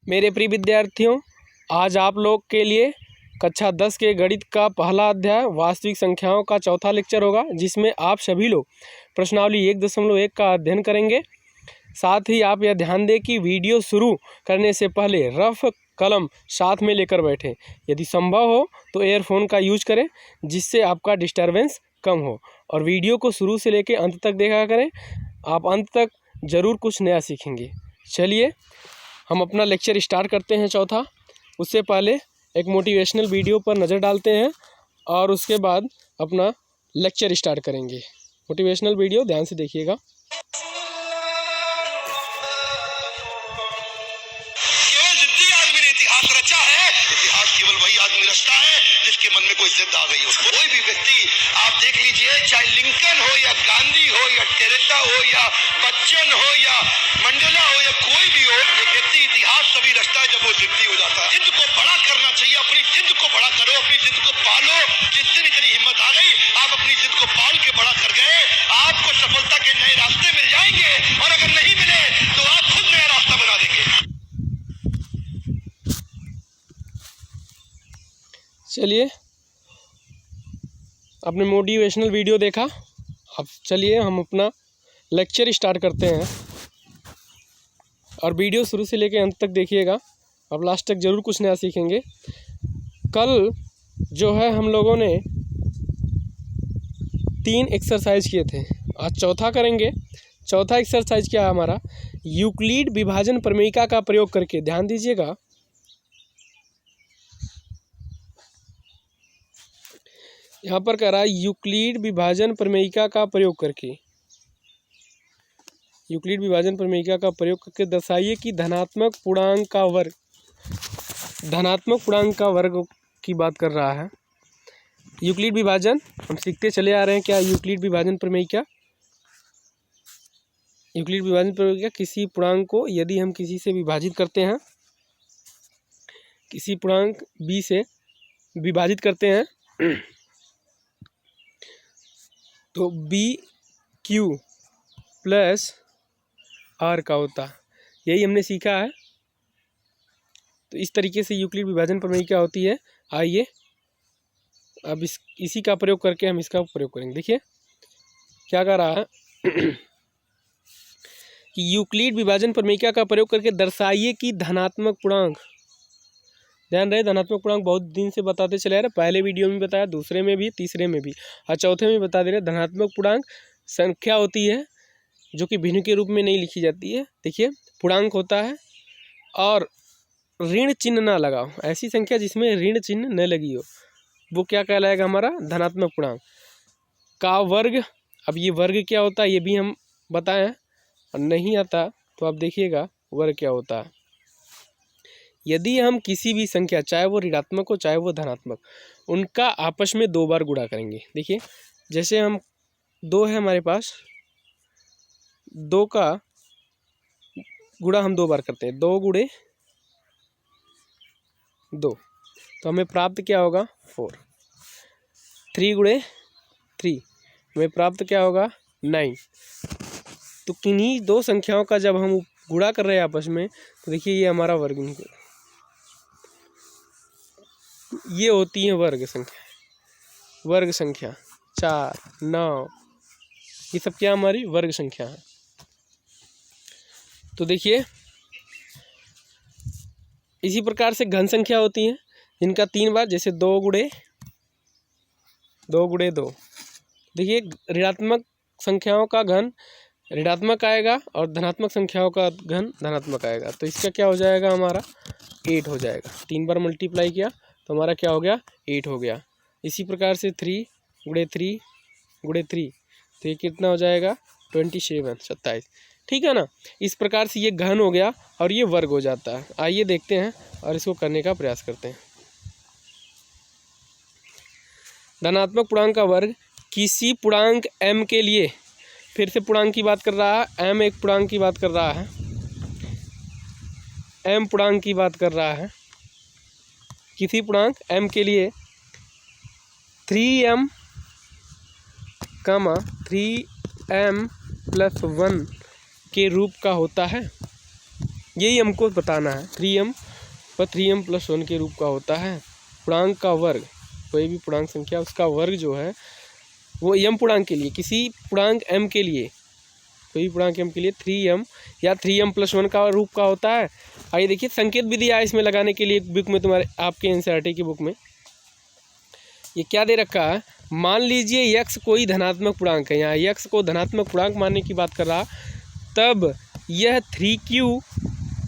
मेरे प्रिय विद्यार्थियों, आज आप लोग के लिए कक्षा 10 के गणित का पहला अध्याय वास्तविक संख्याओं का चौथा लेक्चर होगा, जिसमें आप सभी लोग प्रश्नावली 1.1 का अध्ययन करेंगे। साथ ही आप यह ध्यान दें कि वीडियो शुरू करने से पहले रफ कलम साथ में लेकर बैठें। यदि संभव हो तो एयरफोन का यूज करें, जिससे आपका डिस्टरबेंस कम हो, और वीडियो को शुरू से लेकर अंत तक देखा करें। आप अंत तक ज़रूर कुछ नया सीखेंगे। चलिए हम अपना लेक्चर स्टार्ट करते हैं चौथा। उससे पहले एक मोटिवेशनल वीडियो पर नज़र डालते हैं और उसके बाद अपना लेक्चर स्टार्ट करेंगे। मोटिवेशनल वीडियो ध्यान से देखिएगा। केवल जिद्दी आदमी ने इतिहास रचा है। इतिहास केवल वही आदमी रचता है जिसके मन में कोई जिद आ गई हो। कोई भी व्यक्ति आप देख लीजिए, चाहे लिंकन हो या गांधी हो या टेरेसा हो या बच्चन हो या मंडेला हो या कोई भी हो, एक व्यक्ति इतिहास तभी रचता है जब वो जिद्दी हो जाता है। जिद को बड़ा करना चाहिए, अपनी जिद को बड़ा करो, अपनी जिद को पालो। जिस दिन इतनी हिम्मत आ गई, आप अपनी जिद को पाल के बड़ा कर गए, आपको सफलता के नए रास्ते मिल जाएंगे, और अगर नहीं मिले तो आप खुद नया रास्ता बना देंगे। चलिए आपने मोटिवेशनल वीडियो देखा, अब चलिए हम अपना लेक्चर स्टार्ट करते हैं। और वीडियो शुरू से लेकर अंत तक देखिएगा, अब लास्ट तक ज़रूर कुछ नया सीखेंगे। कल जो है हम लोगों ने 3 एक्सरसाइज किए थे, आज चौथा करेंगे। चौथा एक्सरसाइज क्या है हमारा? यूक्लिड विभाजन प्रमेयिका का प्रयोग करके। ध्यान दीजिएगा, यहाँ पर कह रहा है यूक्लिड विभाजन प्रमेयिका का प्रयोग करके। यूक्लिड विभाजन प्रमेयिका का प्रयोग करके दर्शाइए कि धनात्मक पूर्णांक का वर्ग की बात कर रहा है। यूक्लिड विभाजन हम सीखते चले आ रहे हैं। क्या यूक्लिड विभाजन प्रमेयिका? यूक्लिड विभाजन प्रमेयिका किसी पूर्णांक को यदि हम किसी से विभाजित करते हैं, किसी पूर्णांक b से विभाजित करते हैं तो बी क्यू प्लस आर का होता है। यही हमने सीखा है। तो इस तरीके से यूक्लिड विभाजन प्रमेयिका होती है। आइए अब इसी का प्रयोग करके हम इसका प्रयोग करेंगे। देखिए क्या कह रहा है कि यूक्लिड विभाजन प्रमेयिका का प्रयोग करके दर्शाइए कि धनात्मक पूर्णांक, ध्यान रहे धनात्मक पूर्णांक बहुत दिन से बताते चले आ रहे। पहले वीडियो में बताया, दूसरे में भी, तीसरे में भी और चौथे में बता दे रहे। धनात्मक पूर्णांक संख्या होती है जो कि भिन्न के रूप में नहीं लिखी जाती है। देखिए पूर्णांक होता है और ऋण चिन्ह ना लगाओ, ऐसी संख्या जिसमें ऋण चिन्ह न लगी हो, वो क्या कहलाएगा? हमारा धनात्मक पूर्णांक का वर्ग। अब ये वर्ग क्या होता है ये भी हम बताएं, और नहीं आता तो आप देखिएगा वर्ग क्या होता है। यदि हम किसी भी संख्या, चाहे वो ऋणात्मक हो चाहे वो धनात्मक, उनका आपस में 2 बार गुणा करेंगे। देखिए जैसे हम 2 है हमारे पास, 2 का गुणा हम 2 बार करते हैं, 2 गुणे 2, तो हमें प्राप्त क्या होगा? 4। 3 गुणे 3 हमें प्राप्त क्या होगा? 9। तो किन्हीं 2 संख्याओं का जब हम गुणा कर रहे हैं आपस में, तो देखिए ये हमारा वर्ग निकल, ये होती है वर्ग संख्या। वर्ग संख्या 4, 9, ये सब क्या हमारी वर्ग संख्या है। तो देखिए इसी प्रकार से घन संख्या होती हैं जिनका 3 बार, जैसे 2 गुणे 2। देखिए ऋणात्मक संख्याओं का घन ऋणात्मक आएगा और धनात्मक संख्याओं का घन धनात्मक आएगा। तो इसका क्या हो जाएगा? हमारा 8 हो जाएगा। 3 बार मल्टीप्लाई किया तो हमारा क्या हो गया? 8 हो गया। इसी प्रकार से 3 गुणे 3 गुणे 3, तो ये कितना हो जाएगा? 27। ठीक है ना। इस प्रकार से ये घन हो गया और ये वर्ग हो जाता है। आइए देखते हैं और इसको करने का प्रयास करते हैं। धनात्मक पूर्णांक का वर्ग किसी पूर्णांक m के लिए, फिर से पूर्णांक की बात कर रहा है, m एक पूर्णांक की बात कर रहा है, m पूर्णांक की बात कर रहा है। किसी पूर्णांक m के लिए 3m 3m + 1 के रूप का होता है। यही हमको बताना है। 3m पर 3m + 1 के रूप का होता है। पूर्णांक का वर्ग, कोई भी पूर्णांक संख्या उसका वर्ग जो है वो m पूर्णांक के लिए, किसी पूर्णांक m के लिए, कोई भी पूर्णांक m के लिए 3m या 3m + 1 का रूप का होता है। आइए देखिए, संकेत भी दिया है इसमें लगाने के लिए बुक में, तुम्हारे आपके एनसीईआरटी की बुक में। ये क्या दे रखा है, मान लीजिए x कोई धनात्मक पूर्णांक है, यहाँ x को धनात्मक पूर्णांक मानने की बात कर रहा, तब यह 3q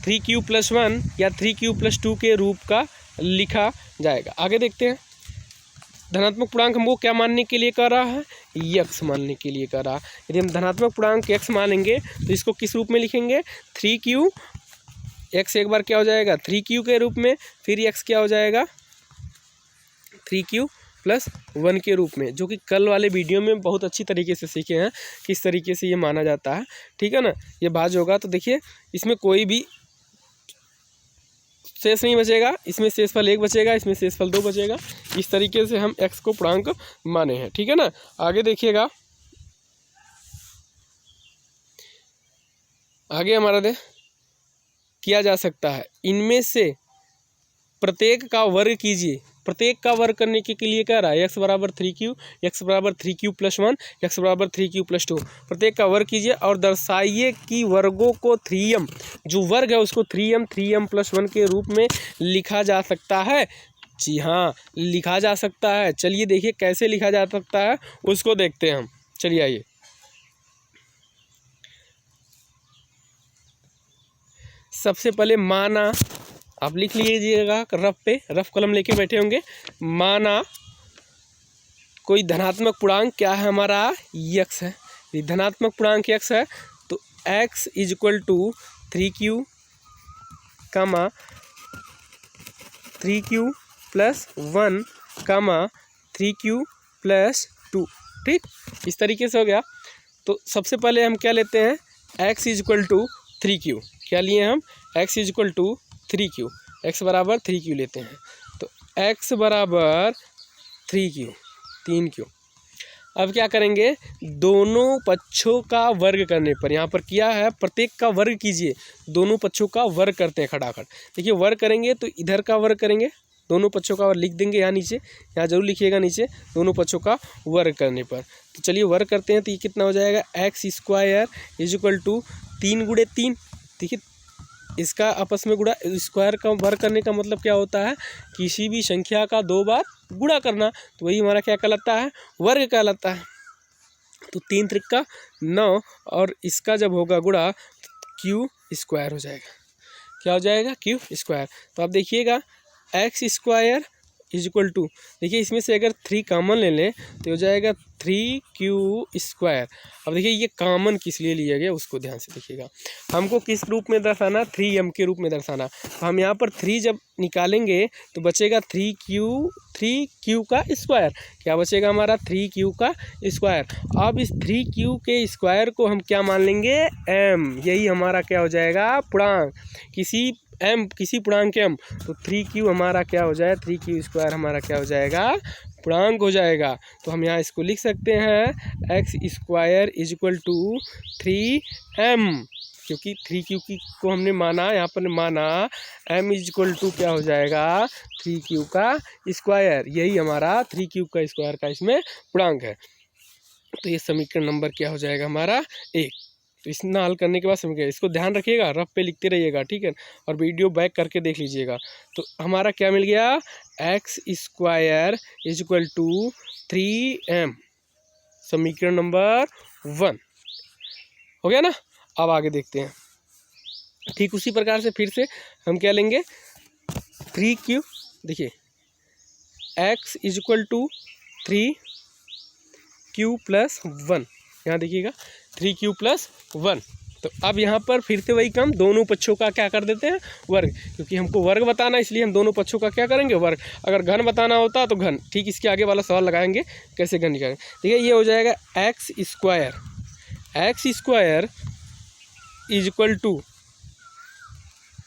+ 1 या 3q + 2 के रूप का लिखा जाएगा। आगे देखते हैं, धनात्मक पूर्णांक हमको क्या मानने के लिए कर रहा है, x मानने के लिए कर रहा है। यदि हम धनात्मक पूर्णांक x मानेंगे तो इसको किस रूप में लिखेंगे, 3q, x एक बार क्या हो जाएगा 3q के रूप में, फिर x क्या हो जाएगा 3q + 1 के रूप में, जो कि कल वाले वीडियो में बहुत अच्छी तरीके से सीखे हैं किस तरीके से ये माना जाता है। ठीक है ना, ये भाज्य होगा तो देखिए इसमें कोई भी शेष नहीं बचेगा, इसमें शेषफल 1 बचेगा, इसमें शेषफल 2 बचेगा। इस तरीके से हम x को पूर्णांक माने हैं। ठीक है ना, आगे देखिएगा, आगे हमारा किया जा सकता है, इनमें से प्रत्येक का वर्ग कीजिए। प्रत्येक का वर्ग करने के लिए कह रहा है x = 3q, x = 3q + 1, x = 3q + 2। प्रत्येक का वर्ग कीजिए और दर्शाइए कि वर्गों को 3m, जो वर्ग है उसको 3m + 1 के रूप में लिखा जा सकता है। जी हाँ, लिखा जा सकता है। चलिए देखिए कैसे लिखा जा सकता है उसको देखते हैं हम। चलिए आइए, सबसे पहले माना, आप लिख लीजिएगा रफ कलम लेके बैठे होंगे। माना कोई धनात्मक पूर्णांक क्या है हमारा, x है। यदि धनात्मक पूर्णांक x है तो x = 3q, 3q + 1, 3q + 2। ठीक, इस तरीके से हो गया। तो सबसे पहले हम क्या लेते हैं, x = 3q, क्या लिए हम, x = 3q, x = 3q लेते हैं। तो x = 3q, 3q। अब क्या करेंगे, दोनों पक्षों का वर्ग करने पर, यहाँ पर किया है प्रत्येक का वर्ग कीजिए, दोनों पक्षों का वर्ग करते हैं खटाखट। देखिए वर्ग करेंगे तो इधर का वर्ग करेंगे, दोनों पक्षों का वर्ग लिख देंगे यहाँ नीचे, यहाँ जरूर लिखिएगा नीचे, दोनों पक्षों का वर्ग करने पर। तो चलिए वर्ग करते हैं, तो ये कितना हो जाएगा, x² = 3 × 3। देखिए इसका आपस में गुणा, स्क्वायर का वर्ग करने का मतलब क्या होता है, किसी भी संख्या का 2 बार गुणा करना, तो वही हमारा क्या कहलाता है, वर्ग कहलाता है। तो 3 × 3 = 9, और इसका जब होगा गुणा q² हो जाएगा। क्या हो जाएगा, q²। तो आप देखिएगा x² = देखिए इसमें से अगर 3 कॉमन ले लें तो हो जाएगा 3q²। अब देखिए ये कॉमन किस लिए लिया गया उसको ध्यान से देखिएगा। हमको किस रूप में दर्शाना, 3m के रूप में दर्शाना। तो हम यहाँ पर 3 जब निकालेंगे तो बचेगा 3q का स्क्वायर। क्या बचेगा हमारा, 3q का स्क्वायर। अब इस 3q के स्क्वायर को हम क्या मान लेंगे, m। यही हमारा क्या हो जाएगा, पूर्णांक, किसी पूर्णांक m। तो 3q हमारा क्या हो जाए, 3q² हमारा क्या हो जाएगा, पूर्णांक हो जाएगा। तो हम यहाँ इसको लिख सकते हैं x² = 3m, क्योंकि 3q को हमने माना, यहाँ पर माना m = क्या हो जाएगा, 3q का स्क्वायर। यही हमारा 3q का स्क्वायर का इसमें पूर्णांक है। तो ये समीकरण नंबर क्या हो जाएगा हमारा, 1। तो इसमें हल करने के बाद समझ गए, इसको ध्यान रखिएगा, रफ पे लिखते रहिएगा, ठीक है, और वीडियो बैक करके देख लीजिएगा। तो हमारा क्या मिल गया, x² = 3m, समीकरण नंबर 1 हो गया ना। अब आगे देखते हैं, ठीक उसी प्रकार से फिर से हम क्या लेंगे, 3q, देखिए x = 3q + 1, यहाँ देखिएगा 3q + 1। तो अब यहाँ पर फिर से वही काम, दोनों पक्षों का क्या कर देते हैं, वर्ग, क्योंकि हमको वर्ग बताना इसलिए हम दोनों पक्षों का क्या करेंगे, वर्ग। अगर घन बताना होता तो घन, ठीक इसके आगे वाला सवाल लगाएंगे कैसे घन निकालेंगे। देखिए ये हो जाएगा x² =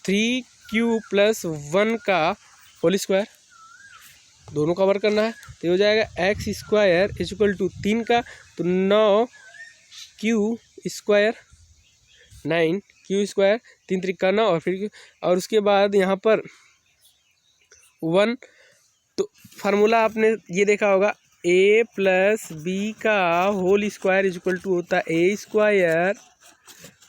3q + 1 का होल स्क्वायर, दोनों का वर्ग करना है। तो हो जाएगा x² = 3 का, तो 9q², 9 क्यू स्क्वायर, 3 त्रिका 9 और फिर और उसके बाद यहाँ पर 1। तो फार्मूला आपने ये देखा होगा, a प्लस बी का whole square is equal to होता है a square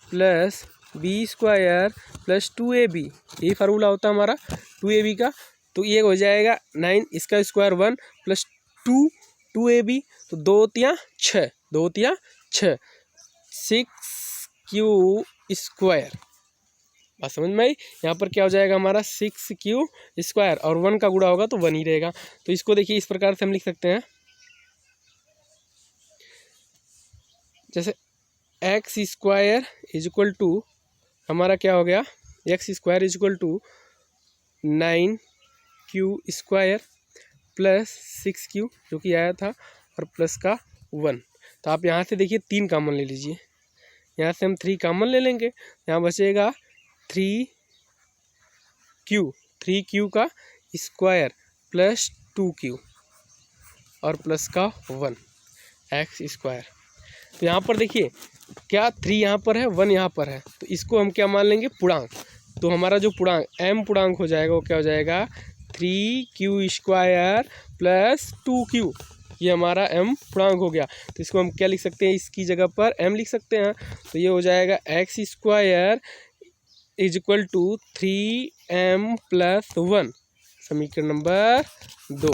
plus B square plus 2ab। यही फार्मूला होता है हमारा 2ab का। तो ये हो जाएगा 9, इसका स्क्वायर 1 प्लस 2ab, तो 2 तिया 6, 2 तिया 6, 6q स्क्वायर। बात समझ में आई। यहाँ पर क्या हो जाएगा हमारा 6q स्क्वायर और 1 का गुणा होगा तो 1 ही रहेगा। तो इसको देखिए इस प्रकार से हम लिख सकते हैं, जैसे X square is equal to हमारा क्या हो गया, X square is equal to 9q square plus 6q जो कि आया था और प्लस का 1। तो आप यहाँ से देखिए 3 कॉमन ले लीजिए, यहाँ से हम 3 कॉमन ले लेंगे, यहाँ बचेगा 3q का स्क्वायर प्लस 2q और प्लस का 1 एक्स स्क्वायर। तो यहाँ पर देखिए क्या 3 यहाँ पर है, 1 यहाँ पर है, तो इसको हम क्या मान लेंगे, पूर्णांक। तो हमारा जो पूर्णांक m पूर्णांक हो जाएगा वो क्या हो जाएगा 3q स्क्वायर प्लस 2q, ये हमारा m पूर्णांक हो गया। तो इसको हम क्या लिख सकते हैं, इसकी जगह पर m लिख सकते हैं। तो ये हो जाएगा X square is equal to 3m plus 1, समीकरण नंबर 2।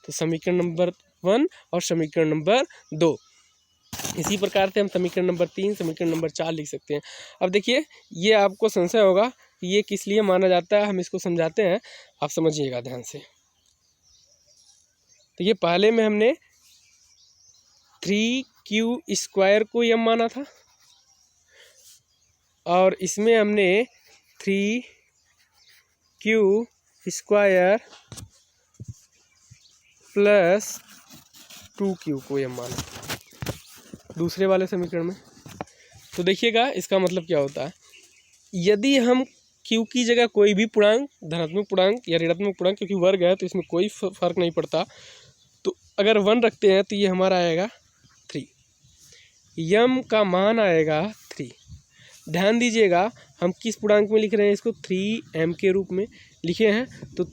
तो समीकरण नंबर 1 और समीकरण नंबर 2, इसी प्रकार से हम समीकरण नंबर 3, समीकरण नंबर 4 लिख सकते हैं। अब देखिए ये आपको संशय होगा कि ये किस लिए माना जाता है, हम इसको समझाते हैं, आप समझिएगा ध्यान से। तो ये पहले में हमने 3q स्क्वायर को m माना था और इसमें हमने 3q स्क्वायर प्लस 2q को m माना दूसरे वाले समीकरण में। तो देखिएगा इसका मतलब क्या होता है, यदि हम q की जगह कोई भी पूर्णांक, धनात्मक पूर्णांक या ऋणात्मक पूर्णांक, क्योंकि वर्ग है तो इसमें कोई फर्क नहीं पड़ता, तो अगर 1 रखते हैं तो ये हमारा आएगा 3, m का मान आएगा 3। ध्यान दीजिएगा हम किस पूर्णांक में लिख रहे हैं, इसको 3m के रूप में लिखे हैं। तो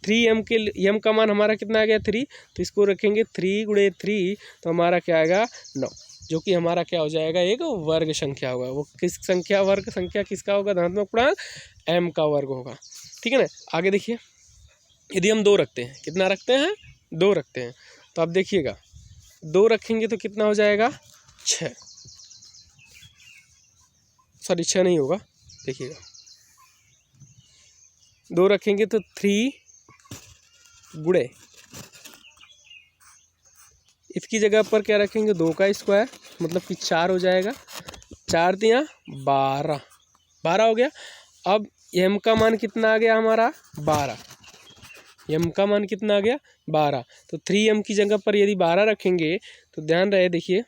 3m के m का मान हमारा कितना आ गया 3, तो इसको रखेंगे 3 गुणे 3, तो हमारा क्या आएगा 9, जो कि हमारा क्या हो जाएगा, एक वर्ग संख्या होगा। वो किस संख्या, वर्ग संख्या किसका होगा, धनात्मक पूर्णांक m का वर्ग होगा। ठीक है ना। आगे देखिए, यदि हम 2 रखते हैं, कितना रखते हैं, 2 रखते हैं, तो आप देखिएगा 2 रखेंगे तो कितना हो जाएगा 6, सॉरी 6 नहीं होगा, देखिएगा 2 रखेंगे तो 3 गुणे, इसकी जगह पर क्या रखेंगे 2 का स्क्वायर, मतलब कि 4 हो जाएगा, 4 तिया 12 हो गया। अब m का मान कितना आ गया हमारा 12, m का मान कितना आ गया 12। तो 3m की जगह पर यदि 12 रखेंगे तो ध्यान रहे, देखिए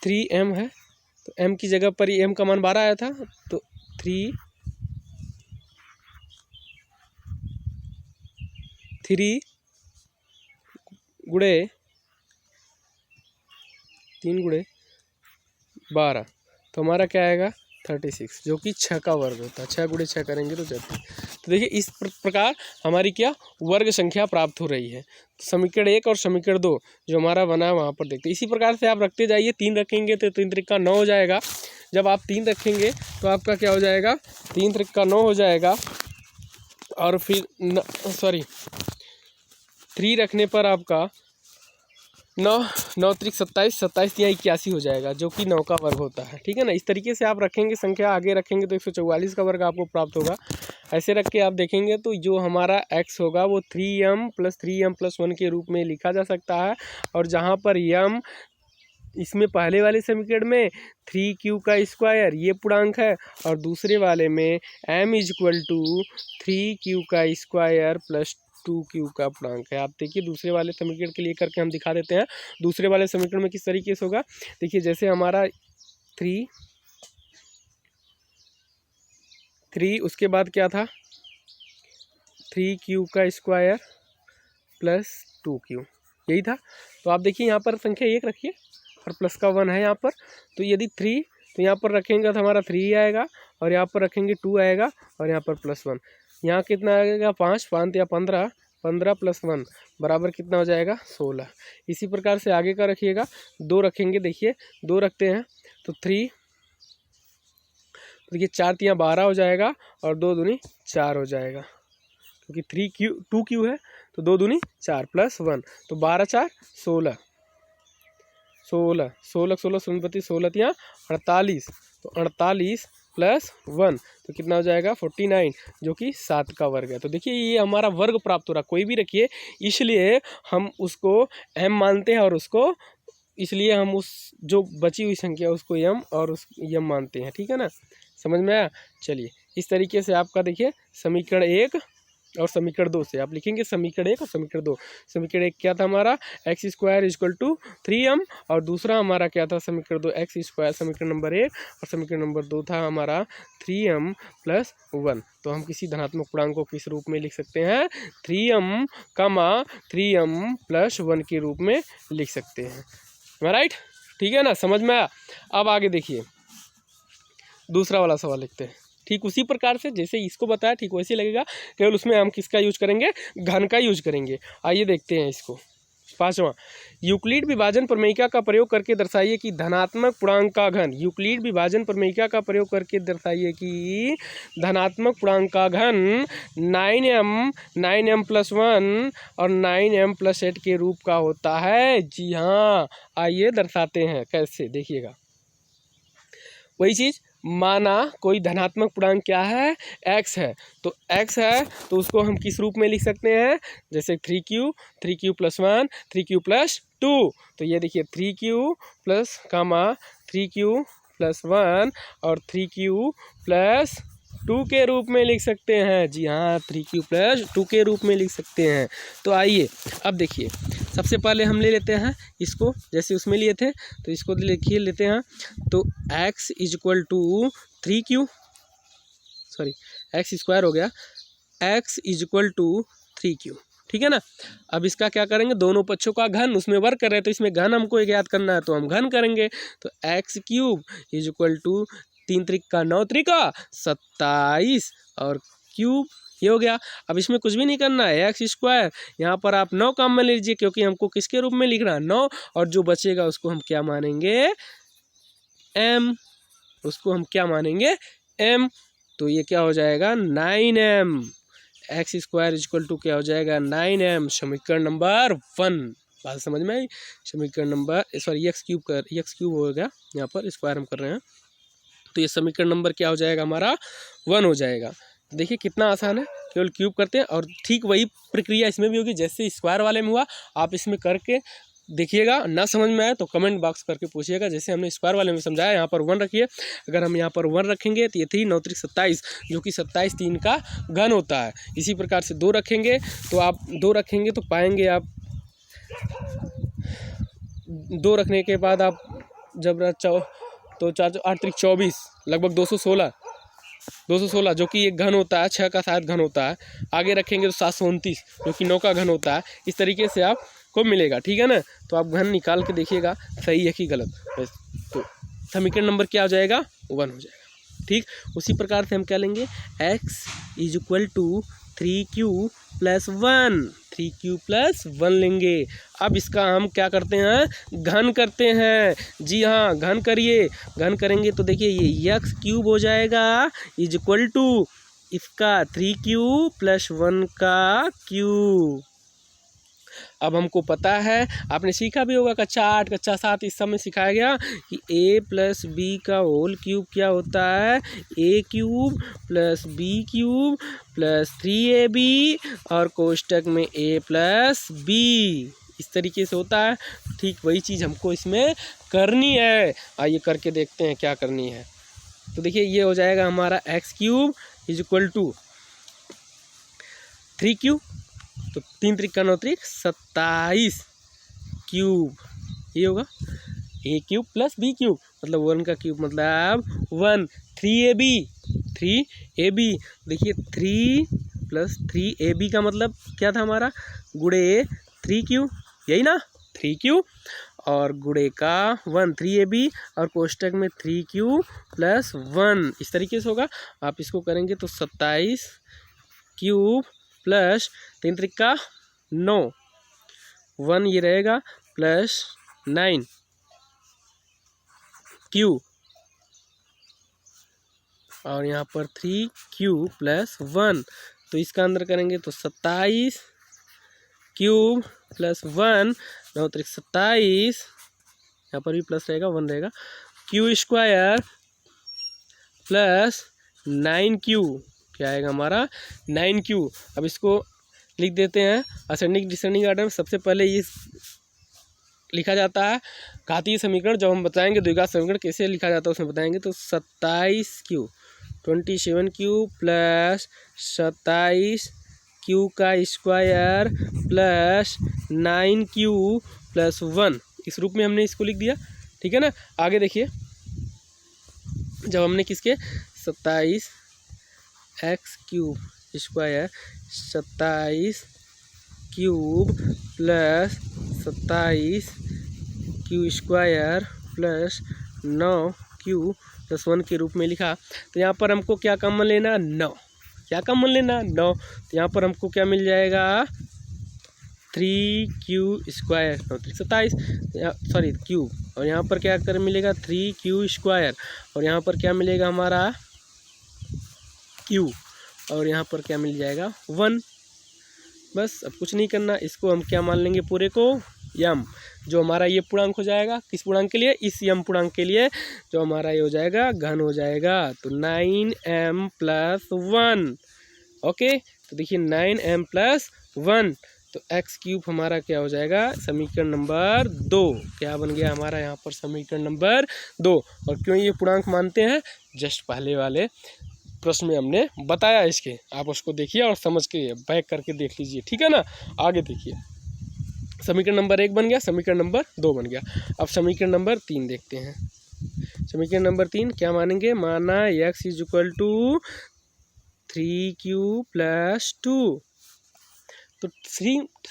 3m है तो m की जगह पर m का मान 12 आया था, तो 3 गुणे 3 गुणे 12, तो हमारा क्या आएगा 36, जो कि 6 का वर्ग होता है। 6 गुणे 6 करेंगे तो 36। तो देखिए इस प्रकार हमारी क्या वर्ग संख्या प्राप्त हो रही है। समीकरण 1 और समीकरण 2 जो हमारा बना है वहाँ पर देखते हैं। इसी प्रकार से आप रखते जाइए, 3 रखेंगे तो 3 त्रिका 9 हो जाएगा। जब आप 3 रखेंगे तो आपका क्या हो जाएगा, 3 त्रिका 9 हो जाएगा, और फिर 3 रखने पर आपका 9 त्रिक 27, 27 या 81 हो जाएगा, जो कि 9 का वर्ग होता है। ठीक है ना। इस तरीके से आप रखेंगे, संख्या आगे रखेंगे तो 144 का वर्ग आपको प्राप्त होगा। ऐसे रख के आप देखेंगे तो जो हमारा x होगा वो 3m + 1 के रूप में लिखा जा सकता है। और जहाँ पर m इसमें पहले वाले समीकरण में 3q का स्क्वायर ये पूर्णांक है, और दूसरे वाले में m = 3q का स्क्वायर प्लस 2q का पूर्णांक है। आप देखिए दूसरे वाले समीकरण के लिए करके हम दिखा देते हैं। दूसरे वाले समीकरण में किस तरीके से होगा, देखिए जैसे हमारा 3 उसके बाद क्या था 3q का स्क्वायर प्लस 2q, यही था। तो आप देखिए यहाँ पर संख्या 1 रखिए और प्लस का 1 है यहाँ पर। तो यदि 3 तो यहाँ पर रखेंगे तो हमारा 3 आएगा, और यहाँ पर रखेंगे 2 आएगा, और यहाँ पर +1। यहाँ कितना आएगा 5 5 या 15, 15 + 1 बराबर कितना हो जाएगा 16। इसी प्रकार से आगे का रखिएगा, 2 रखेंगे, देखिए 2 रखते हैं तो 3, देखिए 4 × 12 हो जाएगा, और 2 दूनी 4 हो जाएगा, क्योंकि 2 है तो 2 दूनी 4 + 1 तो 12 × 4 16, 16 16 16 16 16 × 48, तो 48 + 1 तो कितना हो जाएगा 49, जो कि 7 का वर्ग है। तो देखिए ये हमारा वर्ग प्राप्त हो रहा, कोई भी रखिए, इसलिए हम उसको m मानते हैं, और उसको इसलिए हम उस जो बची हुई संख्या उसको m और उस m मानते हैं। ठीक है ना, समझ में आया। चलिए इस तरीके से आपका देखिए समीकरण 1 और समीकरण 2 से आप लिखेंगे समीकरण 1 और समीकरण 2। समीकरण 1 क्या था हमारा x² = 3m, और दूसरा हमारा क्या था समीकरण 2 x², समीकरण नंबर 1, और समीकरण नंबर 2 था हमारा 3m + 1। तो हम किसी धनात्मक पूर्णांक को किस रूप में लिख सकते हैं 3m, 3m + 1 के रूप में लिख सकते हैं, राइट। ठीक है ना, समझ में आया। अब आगे देखिए दूसरा वाला सवाल लिखते हैं। ठीक उसी प्रकार से जैसे इसको बताया ठीक वैसे लगेगा, केवल उसमें हम किसका यूज करेंगे, घन का यूज करेंगे। आइए देखते हैं इसको। 5वां, यूक्लिड विभाजन प्रमेयिका का प्रयोग करके दर्शाइए कि धनात्मक पूर्णांक का घन। यूक्लिड विभाजन प्रमेयिका का प्रयोग करके दर्शाइए कि धनात्मक पूर्णांक का घन 9m, 9m + 1 और 9m + 8 के रूप का होता है। जी हाँ, आइए दर्शाते हैं कैसे, देखिएगा। वही चीज़, माना कोई धनात्मक पूर्णांक क्या है x है, तो x है तो उसको हम किस रूप में लिख सकते हैं, जैसे 3q + 1 3q + 2। तो ये देखिए 3q + 3q + 1 और 3q + 2 के रूप में लिख सकते हैं। जी हाँ, 3q + 2 के रूप में लिख सकते हैं। तो आइए अब देखिए, सबसे पहले हम ले लेते हैं इसको, जैसे उसमें लिए थे तो इसको लिखिए लेते हैं। तो x = 3q, सॉरी x² हो गया, x = 3q। ठीक है ना। अब इसका क्या करेंगे, दोनों पक्षों का घन, उसमें वर्ग कर रहे हैं तो इसमें घन हमको ज्ञात करना है, तो हम घन करेंगे। तो x³ = 3 × 3 = 9 × 3 = 27 और क्यूब, ये हो गया। अब इसमें कुछ भी नहीं करना है, x², यहाँ पर आप 9 काम में लीजिए, क्योंकि हमको किसके रूप में लिखना है 9, और जो बचेगा उसको हम क्या मानेंगे m, उसको हम क्या मानेंगे m। तो ये क्या हो जाएगा 9m, x² = क्या हो जाएगा 9m, समीकरण नंबर 1। बात समझ में आई। समीकरण नंबर x³ हो गया, यहाँ पर स्क्वायर हम कर रहे हैं, तो ये समीकरण नंबर क्या हो जाएगा हमारा 1 हो जाएगा। देखिए कितना आसान है, केवल क्यूब करते हैं, और ठीक वही प्रक्रिया इसमें भी होगी जैसे स्क्वायर वाले में हुआ। आप इसमें करके देखिएगा, ना समझ में आए तो कमेंट बॉक्स करके पूछिएगा, जैसे हमने स्क्वायर वाले में समझाया। यहाँ पर 1 रखिए, अगर हम यहाँ पर 1 रखेंगे तो ये 3 9 × 27, जो कि 27 3 का घन होता है। इसी प्रकार से 2 रखेंगे, तो आप 2 रखेंगे तो पाएंगे आप 2 रखने के बाद आप जब तो 4 8 × 24 लगभग 216, जो कि एक घन होता है, 6 का शायद घन होता है। आगे रखेंगे तो 729, जो कि 9 का घन होता है। इस तरीके से आपको मिलेगा, ठीक है ना। तो आप घन निकाल के देखिएगा सही है कि गलत। तो समीकरण नंबर क्या हो जाएगा 1 हो जाएगा। ठीक उसी प्रकार से हम क्या लेंगे, x = 3q + 1, 3q + 1 लेंगे। अब इसका हम क्या करते हैं, घन करते हैं। जी हाँ, घन करिए। घन करेंगे तो देखिए ये x³ हो जाएगा = इसका 3q + 1 का क्यूब। अब हमको पता है, आपने सीखा भी होगा कक्षा 8 कक्षा 7 इस सब में सिखाया गया कि a + b का होल क्यूब क्या होता है, a³ + b³ + 3ab और कोष्टक में a + b, इस तरीके से होता है। ठीक वही चीज़ हमको इसमें करनी है। आइए करके देखते हैं क्या करनी है। तो देखिए ये हो जाएगा हमारा x³ = 3q, तो 3 × 3 = 9 × 3 = 27 क्यूब, ये होगा a³ + b³ मतलब 1 का क्यूब मतलब 1। 3ab, देखिए 3 + 3ab का मतलब क्या था हमारा, गुणे 3q, यही ना 3q, और गुणे का 1 3ab और कोष्टक में 3q प्लस 1 इस तरीके से होगा। आप इसको करेंगे तो 27 क्यूब प्लस 3 त्रिका 9 1 ये रहेगा प्लस 9 क्यू और यहाँ पर 3q प्लस 1 तो इसका अंदर करेंगे तो 27 क्यूब प्लस 1 9 त्रिक 27 यहाँ पर भी प्लस रहेगा 1 रहेगा क्यू स्क्वायर प्लस 9q क्या आएगा हमारा 9q। अब इसको लिख देते हैं असेंडिंग डिसेंडिंग ऑर्डर में। सबसे पहले ये लिखा जाता है घातीय समीकरण, जब हम बताएंगे द्विघात समीकरण कैसे लिखा जाता है उसमें बताएंगे। तो 27q 27q प्लस 27q का स्क्वायर प्लस 9q प्लस 1 इस रूप में हमने इसको लिख दिया, ठीक है ना। आगे देखिए, जब हमने किसके 27x cube square 27 cube plus 27 Q square plus 9q plus 1 के रूप में लिखा, तो यहाँ पर हमको क्या कॉमन लेना 9, क्या कॉमन लेना 9, तो यहाँ पर हमको क्या मिल जाएगा 3q स्क्वायर 9 3 27 सॉरी क्यूब, और यहाँ पर क्या कर मिलेगा 3q स्क्वायर और यहाँ पर क्या मिलेगा हमारा q और यहाँ पर क्या मिल जाएगा 1। बस अब कुछ नहीं करना, इसको हम क्या मान लेंगे पूरे को यम, जो हमारा ये पूर्णांक हो जाएगा किस पूर्णांक के लिए, इस यम पूर्णांक के लिए, जो हमारा ये हो जाएगा घन हो जाएगा। तो 9m प्लस 1 ओके, तो देखिए 9m प्लस 1 तो x क्यूब हमारा क्या हो जाएगा समीकरण नंबर 2, क्या बन गया हमारा यहाँ पर समीकरण नंबर 2। और क्यों ये पूर्णांक मानते हैं, जस्ट पहले वाले प्रश्न में हमने बताया इसके, आप उसको देखिए और समझ के बैक करके देख लीजिए, ठीक है ना। आगे देखिए, समीकरण नंबर 1 बन गया, समीकरण नंबर 2 बन गया। अब समीकरण नंबर 3 देखते हैं। समीकरण नंबर 3 क्या मानेंगे, माना x is equal to 3q plus 2, तो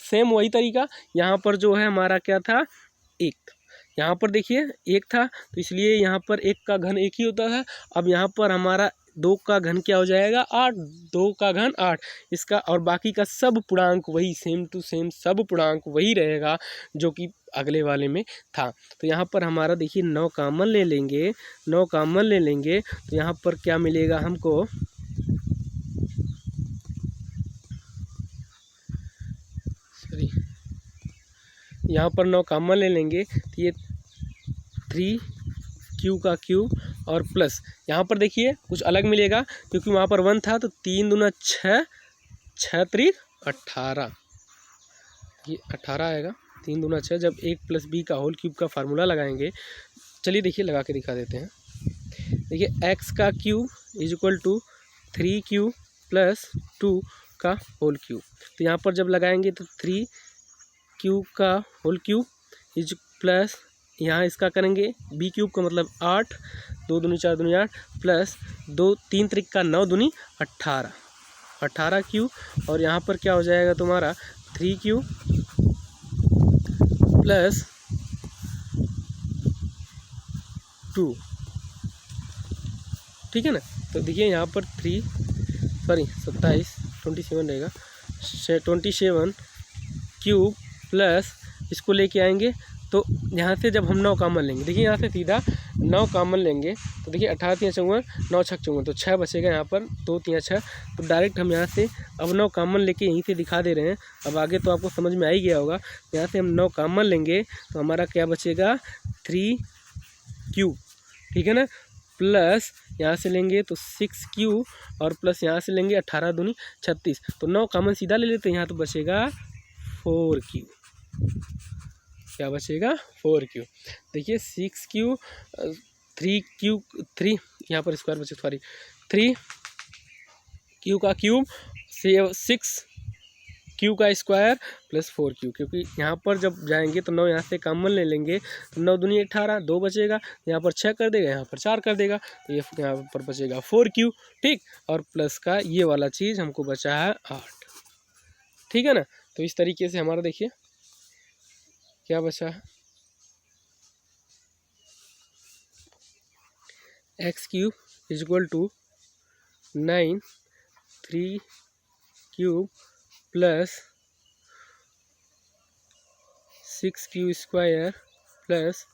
सेम वही तरीका, यहाँ पर जो है हमारा क्या था 1, यहाँ पर देखिए 1 था तो इसलिए यहाँ पर 1 का घन 1 ही होता है। अब यहाँ पर हमारा 2 का घन क्या हो जाएगा 8, 2 का घन 8 इसका, और बाकी का सब पूर्णांक वही सेम टू सेम सब पूर्णांक वही रहेगा जो कि अगले वाले में था। तो यहाँ पर हमारा देखिए 9 कॉमन ले लेंगे, 9 कॉमन ले लेंगे तो यहाँ पर क्या मिलेगा हमको यहाँ पर 9 कॉमन ले लेंगे तो ये 3q का क्यूब और प्लस यहाँ पर देखिए कुछ अलग मिलेगा क्योंकि वहाँ पर 1 था, तो 3 दूना 6 6 त्रिक 18, ये 18 आएगा 3 दूना 6। जब 1 प्लस b का होल क्यूब का फार्मूला लगाएंगे, चलिए देखिए लगा के दिखा देते हैं। देखिए x का cube is equal to 3q plus 2 का होल क्यूब, तो यहाँ पर जब लगाएंगे तो 3q का होल क्यूब इज प्लस यहाँ इसका करेंगे b क्यूब का मतलब 8 2 दूनी 4 दूनी 8 प्लस 2 3 त्रिक का 9 दूनी 18 18 क्यू, और यहाँ पर क्या हो जाएगा तुम्हारा 3q प्लस 2, ठीक है ना। तो देखिए यहाँ पर 27 रहेगा 27 क्यूब प्लस इसको लेके आएंगे, तो यहाँ से जब हम 9 कॉमन लेंगे, देखिए यहाँ से सीधा 9 कॉमन लेंगे तो देखिए 18 3 54 9 6 54 तो 6 बचेगा यहाँ पर 2 3 6, तो डायरेक्ट हम यहाँ से अब 9 कॉमन लेके यहीं से दिखा दे रहे हैं। अब आगे तो आपको समझ में आ ही गया होगा, यहाँ से हम 9 कॉमन लेंगे तो हमारा क्या बचेगा 3q, ठीक है ना, प्लस यहाँ से लेंगे तो 6q और प्लस यहाँ से लेंगे 18 दूनी 36, तो 9 कॉमन सीधा ले लेते हैं, यहाँ तो बचेगा 4q, क्या बचेगा 4q। देखिए 6q 3 यहाँ पर स्क्वायर बचे, सॉरी 3q का क्यूब 6q का स्क्वायर प्लस 4q, क्योंकि यहाँ पर जब जाएंगे तो 9 यहाँ से कॉमन ले लेंगे तो 9 दूनी 18 2 बचेगा, यहाँ पर 6 कर देगा, यहाँ पर 4 कर देगा, तो ये यहाँ पर बचेगा 4q, ठीक, और प्लस का ये वाला चीज़ हमको बचा है 8, ठीक है ना। तो इस तरीके से हमारा देखिए क्या बचा है X cube is equal to 9 3 cube plus 6 Q square plus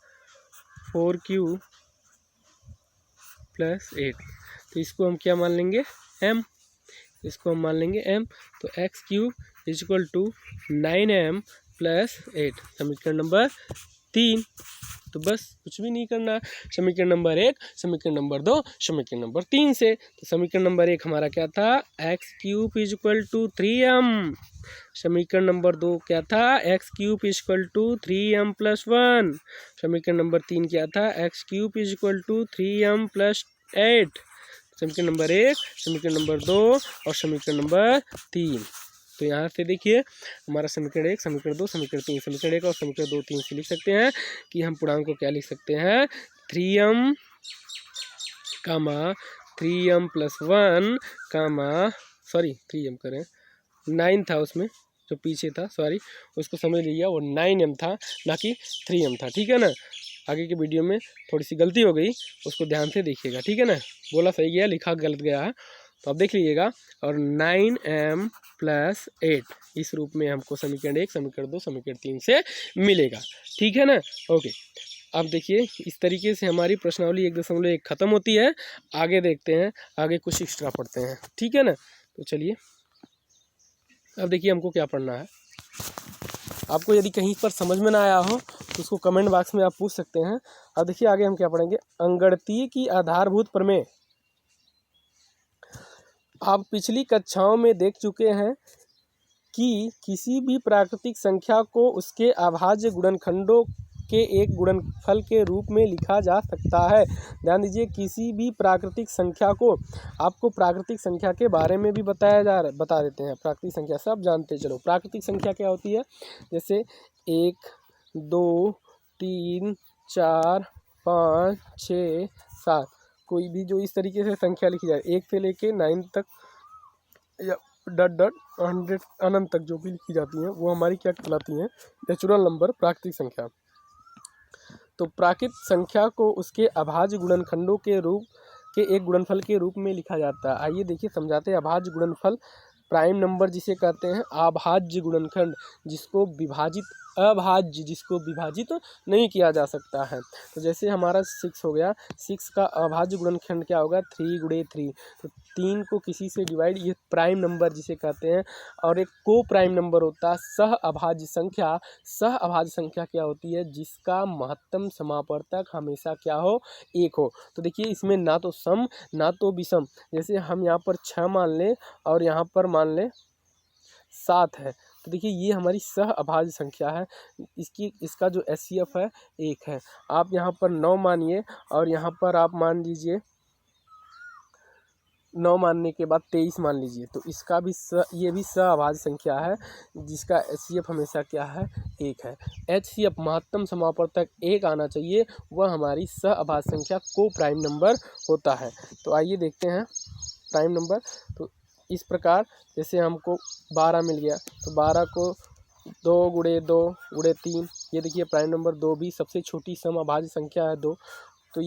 4 Q plus 8। तो इसको हम क्या मान लेंगे, m। इसको हम मान लेंगे m। तो X cube is equal to 9m plus 8, समीकरण नंबर 3। तो बस कुछ भी नहीं करना, समीकरण नंबर 1, समीकरण नंबर 2, समीकरण नंबर 3 से। तो समीकरण नंबर 1 हमारा क्या था, X cube is equal to 3m। समीकरण नंबर 2 क्या था, X cube is equal to 3m plus 1। समीकरण नंबर 3 क्या था, X cube is equal to 3m plus 8। समीकरण नंबर 1, समीकरण नंबर 2 और समीकरण नंबर 3। तो यहाँ से देखिए हमारा समीकरण 1, समीकरण 2, समीकरण 3, समीकरण 1 और समीकरण 2, 3 से लिख सकते हैं कि हम पूर्णांक को क्या लिख सकते हैं, 3m कामा 3m प्लस 1 कामा 3m करें, 9 था उसमें जो पीछे था, उसको समझ लीजिए वो 9m था ना कि 3m था। ठीक है ना, आगे के वीडियो में थोड़ी सी गलती हो गई, उसको ध्यान से देखिएगा। ठीक है ना, बोला सही गया, लिखा गलत गया है, तो आप देख लीजिएगा। और 9m प्लस 8 इस रूप में हमको समीकरण 1, समीकरण 2, समीकरण 3 से मिलेगा। ठीक है ना, ओके। अब देखिए इस तरीके से हमारी प्रश्नावली 1.1 खत्म होती है। आगे देखते हैं, आगे कुछ एक्स्ट्रा पढ़ते हैं। ठीक है ना, तो चलिए अब देखिए हमको क्या पढ़ना है। आपको यदि कहीं पर समझ में ना आया हो तो उसको कमेंट बॉक्स में आप पूछ सकते हैं। अब देखिए आगे हम क्या पढ़ेंगे, अंगगणितीय की आधारभूत प्रमेय। आप पिछली कक्षाओं में देख चुके हैं कि किसी भी प्राकृतिक संख्या को उसके अभाज्य गुणनखंडों के एक गुणनफल के रूप में लिखा जा सकता है। ध्यान दीजिए, किसी भी प्राकृतिक संख्या को, आपको प्राकृतिक संख्या के बारे में भी बता देते हैं। प्राकृतिक संख्या सब जानते हैं, चलो प्राकृतिक संख्या क्या होती है, जैसे 1 2 3 4 5 6 7, कोई भी जो इस तरीके से संख्या लिखी जाए 1 से लेके 9 तक या .100 अनंत तक जो भी लिखी जाती हैं वो हमारी क्या कहलाती हैं, नेचुरल नंबर, प्राकृतिक संख्या। तो प्राकृतिक संख्या को उसके अभाज्य गुणनखंडों के एक गुणनफल के रूप में लिखा जाता है। आइए देखिए समझाते हैं। अभाज्य गुणनफल, प्राइम नंबर जिसे कहते हैं, अभाज्य गुणनखंड जिसको विभाजित नहीं किया जा सकता है। तो जैसे हमारा 6 हो गया, 6 का अभाज्य गुणनखंड क्या होगा, 3 गुणे 3। तो 3 को किसी से डिवाइड, ये प्राइम नंबर जिसे कहते हैं। और एक को प्राइम नंबर होता है सह अभाज्य संख्या। सह अभाज्य संख्या क्या होती है, जिसका महत्तम समापवर्तक हमेशा क्या हो, 1 हो। तो देखिए इसमें ना तो सम ना तो विषम। जैसे हम यहाँ पर 6 मान लें और यहाँ पर मान लें 7 है, तो देखिए ये हमारी सह अभाज्य संख्या है। इसका जो HCF है 1 है। आप यहाँ पर 9 मानिए और यहाँ पर आप मान लीजिए 9 मानने के बाद 23 मान लीजिए, तो इसका भी ये भी सह अभाज्य संख्या है जिसका HCF हमेशा क्या है, 1 है। HCF महत्तम समापवर्तक 1 आना चाहिए, वह हमारी सह अभाज्य संख्या को प्राइम नंबर होता है। तो आइए देखते हैं प्राइम नंबर। तो इस प्रकार जैसे हमको 12 मिल गया, तो 12 को 2 गुणे 2 गुणे 3, ये देखिए प्राइम नंबर 2 भी सबसे छोटी सम अभाज्य संख्या है 2। तो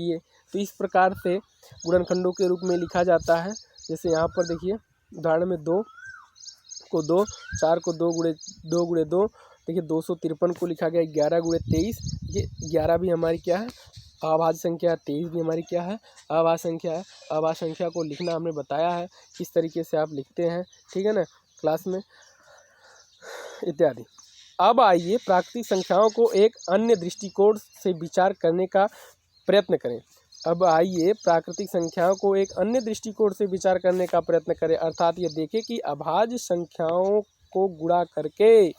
इस प्रकार से गुणनखंडों के रूप में लिखा जाता है। जैसे यहाँ पर देखिए उदाहरण में 2 को 2, 4 को 2 गुणे 2, देखिए 253 को लिखा गया 11 गुणे 23। ये 11 भी हमारी क्या है, अभाज्य संख्या है। 23 भी हमारी क्या है, अभाज्य संख्या है। अभाज्य संख्या को लिखना हमने बताया है किस तरीके से आप लिखते हैं, ठीक है ना, क्लास में इत्यादि। अब आइए प्राकृतिक संख्याओं को एक अन्य दृष्टिकोण से विचार करने का प्रयत्न करें। अर्थात ये देखें कि अभाज्य संख्याओं को गुणा करके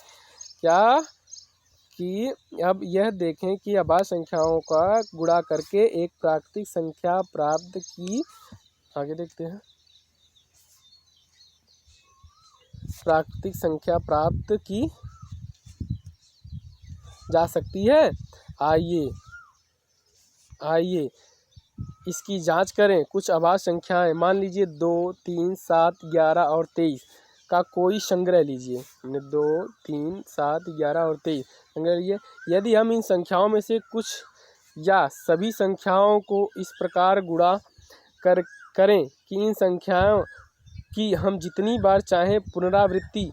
अब यह देखें कि अभाज्य संख्याओं का गुणा करके एक प्राकृतिक संख्या प्राप्त की, आगे देखते हैं, प्राकृतिक संख्या प्राप्त की जा सकती है। आइए इसकी जांच करें। कुछ अभाज्य संख्याएं, मान लीजिए 2 3 7 11 और 23 का कोई संग्रह लीजिए। हमने 2 3 7 11 और 23 संग्रह लिए। यदि हम इन संख्याओं में से कुछ या सभी संख्याओं को इस प्रकार गुणा करें कि इन संख्याओं की हम जितनी बार चाहें पुनरावृत्ति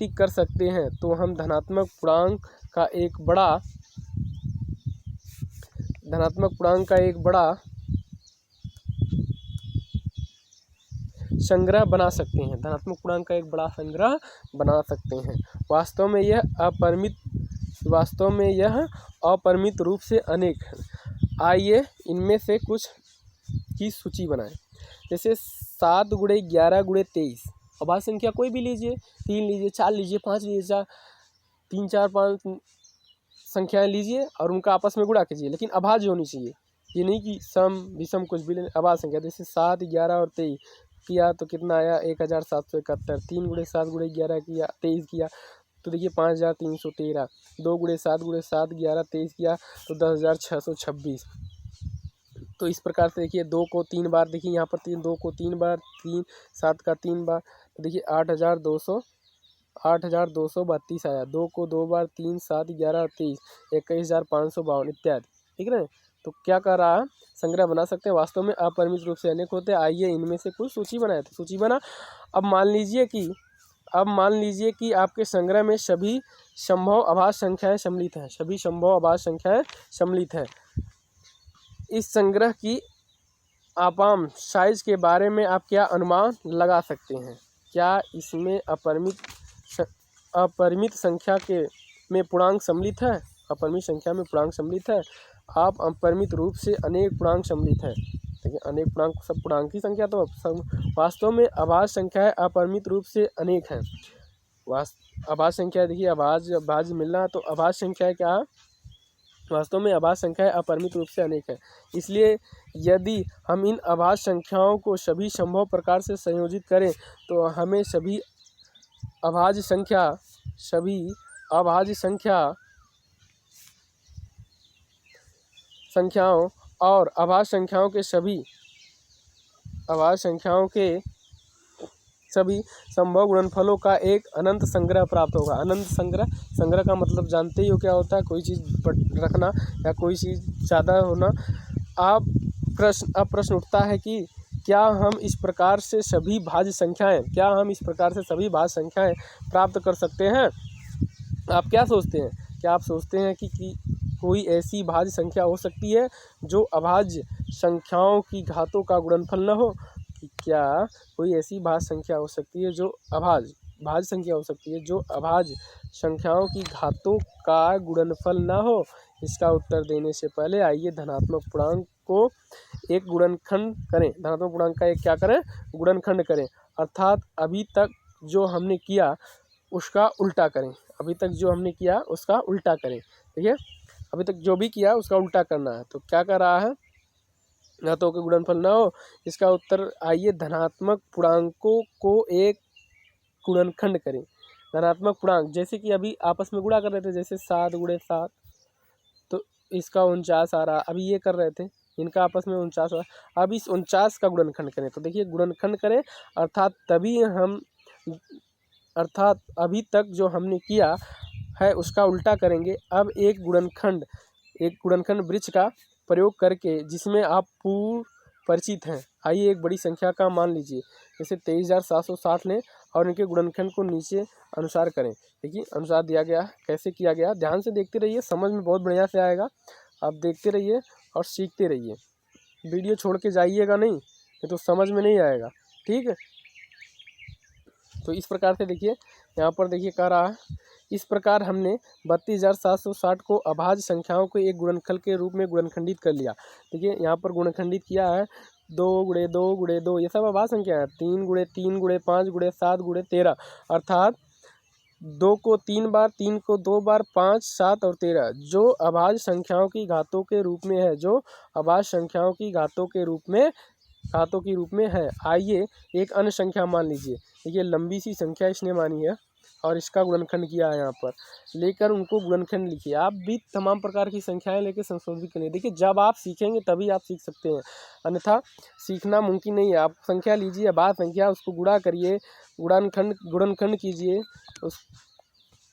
कर सकते हैं, तो हम धनात्मक पूर्णांक का एक बड़ा संग्रह बना सकते हैं। धनात्मक पूर्णांक का एक बड़ा संग्रह बना सकते हैं। वास्तव में यह अपरिमित रूप से अनेक है। आइए इनमें से कुछ की सूची बनाएं। जैसे 7 × 11 × 23। अभाज्य संख्या कोई भी लीजिए, 3 लीजिए, 4 लीजिए, 5 लीजिए, 3, 4, 5 संख्याएं लीजिए और उनका आपस में गुणा कीजिए, लेकिन अभाज्य होनी चाहिए। ये नहीं कि सम विषम कुछ भी, अभाज्य संख्या। जैसे 7, 11 और 23 किया तो कितना आया 1771। 3 × 7 × 11 किया, 23 किया तो देखिए 5313। 2 × 7 × 7 11 23 किया तो 10626। तो इस प्रकार से देखिए 2 को 3 बार, देखिए यहाँ पर 2 को 3 बार, 3 7 का 3 बार, तो देखिए 8232 आया। 2 को 2 बार, 3 7 11 23 21552 इत्यादि। ठीक है ना। तो क्या कर रहा है, संग्रह बना सकते हैं। वास्तव में अपरिमित रूप से अनेक होते हैं। आइए इनमें से कुछ सूची बनाए थे। सूची बना। अब मान लीजिए कि आपके संग्रह में सभी संभव अभाज्य संख्याएं सम्मिलित हैं। इस संग्रह की आपाम साइज के बारे में आप क्या अनुमान लगा सकते हैं? क्या इसमें अपरिमित संख्या में पूर्णांक सम्मिलित है? अपरिमित संख्या में पूर्णांक सम्मिलित है। आप अपरिमित रूप से अनेक पूर्णांक सम्मिलित है। देखिए अनेक पूर्णांक, सब पूर्णांक की संख्या तो वास्तव में अभाज्य संख्याएं अपरिमित रूप से अनेक हैं। अभाज्य संख्या देखिए अभाज्य मिलना, तो अभाज्य संख्या क्या है? वास्तव में अभाज्य संख्याएं अपरिमित रूप से अनेक है। इसलिए यदि हम इन अभाज्य संख्याओं को सभी संभव प्रकार से संयोजित करें तो हमें सभी अभाज्य संख्याओं और अभाज्य संख्याओं के सभी संभव गुणनफलों का एक अनंत संग्रह प्राप्त होगा। अनंत संग्रह का मतलब जानते ही हो क्या होता है? कोई चीज़ रखना या कोई चीज़ ज़्यादा होना। अब प्रश्न उठता है कि क्या हम इस प्रकार से सभी भाज्य संख्याएं प्राप्त कर सकते हैं? आप क्या सोचते हैं? क्या आप सोचते हैं कि कोई ऐसी भाज्य संख्या हो सकती है जो अभाज्य संख्याओं की घातों का गुणनफल न हो? क्या कोई ऐसी भाज्य संख्या हो सकती है जो भाज्य संख्या हो सकती है जो अभाज्य संख्याओं की घातों का गुणनफल न हो? इसका उत्तर देने से पहले आइए धनात्मक पूर्णांक को एक गुणनखंड करें। धनात्मक पूर्णांक का एक क्या करें? गुणनखंड करें। अर्थात अभी तक जो हमने किया उसका उल्टा करें। ठीक है, अभी तक जो भी किया उसका उल्टा करना है। तो क्या कर रहा है? घातों के गुणनफल न हो। इसका उत्तर आइए धनात्मक पूर्णांकों को एक गुणनखंड करें। धनात्मक पूर्णांक जैसे कि अभी आपस में गुणा कर रहे थे, जैसे 7 × 7 तो इसका 49 आ रहा। अभी ये कर रहे थे, इनका आपस में 49 हुआ। अब इस 49 का गुणनखंड करें। तो देखिए गुणनखंड करें अर्थात अभी तक जो हमने किया है उसका उल्टा करेंगे। अब एक गुणनखंड वृक्ष का प्रयोग करके जिसमें आप पूर्व परिचित हैं। आइए एक बड़ी संख्या का मान लीजिए, जैसे 23,760 लें और इनके गुणनखंड को नीचे अनुसार करें। देखिए अनुसार दिया गया, कैसे किया गया ध्यान से देखते रहिए, समझ में बहुत बढ़िया से आएगा। आप देखते रहिए और सीखते रहिए, वीडियो छोड़ के जाइएगा नहीं, ये तो समझ में नहीं आएगा। ठीक है, तो इस प्रकार से देखिए यहाँ पर देखिए कह रहा है, इस प्रकार हमने 32,760 को अभाज्य संख्याओं को एक गुणनखंड के रूप में गुणनखंडित कर लिया। देखिए यहाँ पर गुणनखंडित किया है 2 × 2 × 2, ये सब अभाज्य संख्या है। 3 × 3 × 5 × 7 × 13, अर्थात 2 को 3 बार, 3 को 2 बार, 5 7 और 13 जो अभाज्य संख्याओं की घातों के रूप में है। आइए एक अन्य संख्या मान लीजिए। देखिए लंबी सी संख्या इसने मानी है और इसका गुणनखंड किया है। यहाँ पर लेकर उनको गुणनखंड लिखिए। आप भी तमाम प्रकार की संख्याएं लेकर संशोधित करें। देखिए जब आप सीखेंगे तभी आप सीख सकते हैं, अन्यथा सीखना मुमकिन नहीं है। आप संख्या लीजिए, अभाज्य संख्या, उसको गुणा करिए, गुणनखंड कीजिए,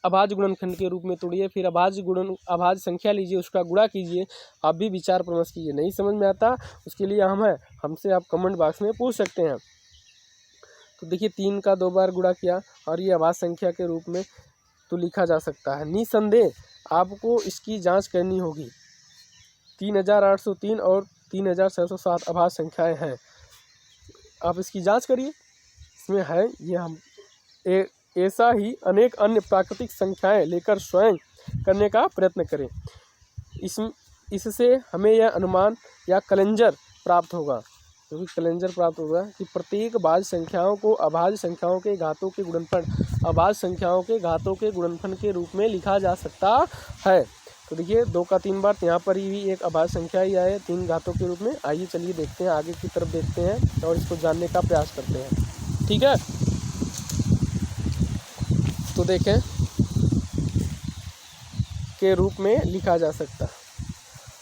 अभाज्य गुणनखंड के रूप में तोड़िए, फिर अभाज्य संख्या लीजिए, उसका गुणा कीजिए। आप भी विचार प्रमश कीजिए। नहीं समझ में आता उसके लिए हमसे आप कमेंट बॉक्स में पूछ सकते हैं। तो देखिए 3 का 2 बार गुणा किया और ये अभाज्य संख्या के रूप में तो लिखा जा सकता है। निसंदेह आपको इसकी जांच करनी होगी। 3803 और 3607 अभाज्य संख्याएं हैं। आप इसकी जांच करिए, इसमें है ये ऐसा ही अनेक अन्य प्राकृतिक संख्याएं लेकर स्वयं करने का प्रयत्न करें। इससे हमें यह अनुमान या कैलेंडर प्राप्त होगा, जो कि कैलेंडर प्राप्त होगा कि प्रत्येक भाज्य संख्याओं को अभाज्य संख्याओं के घातों के गुणनफल अभाज्य संख्याओं के घातों के गुणनफल के रूप में लिखा जा सकता है। तो देखिए 2 का 3 बार, यहाँ पर भी एक अभाज्य संख्या ही आए 3 घातों के रूप में। आइए चलिए देखते हैं, आगे की तरफ देखते हैं और इसको जानने का प्रयास करते हैं। ठीक है, तो देखें के रूप में लिखा जा सकता है।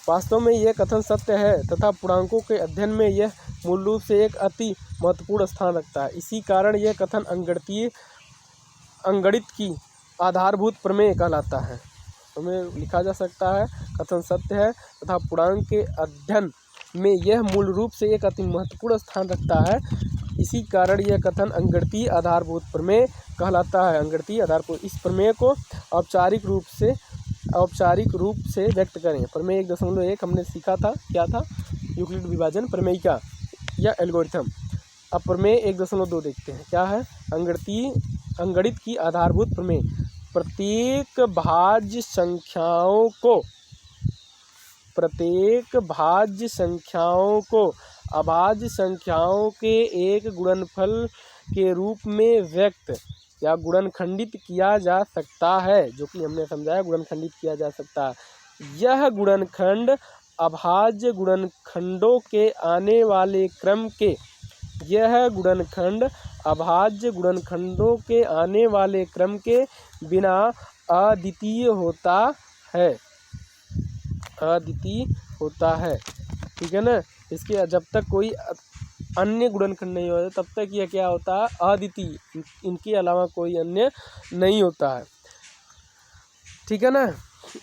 वास्तव में यह कथन सत्य है तथा पूर्णांकों के अध्ययन में यह मूल रूप से एक अति महत्वपूर्ण स्थान रखता है। इसी कारण यह कथन अंगणित की आधारभूत प्रमेय कहलाता है। तो में लिखा जा सकता है कथन सत्य है तथा पूर्णांक के अध्ययन में यह मूल रूप से एक अति महत्वपूर्ण स्थान रखता है। इसी कारण यह कथन अंगणितीय आधारभूत प्रमेय कहलाता है। अंगणितीय आधारभूत, इस प्रमेय को औपचारिक रूप से व्यक्त करें। प्रमेय 1.1 हमने सीखा था, क्या था? यूक्लिड विभाजन प्रमेयिका या एल्गोरिथम। अब प्रमेय 1.2 देखते हैं, क्या है? अंगणित की आधारभूत प्रमेय। प्रत्येक भाज्य संख्याओं को अभाज्य संख्याओं के एक गुणनफल के रूप में व्यक्त या गुणनखंडित किया जा सकता है, जो कि हमने समझाया गुणनखंडित किया जा सकता है। यह गुणनखंड अभाज्य गुणनखंडों के आने वाले क्रम के बिना अद्वितीय होता है। ठीक है ना? इसके जब तक कोई अन्य गुणनखंड नहीं होता तब तक यह क्या होता है? अद्वितीय, इनके अलावा कोई अन्य नहीं होता है। ठीक है ना?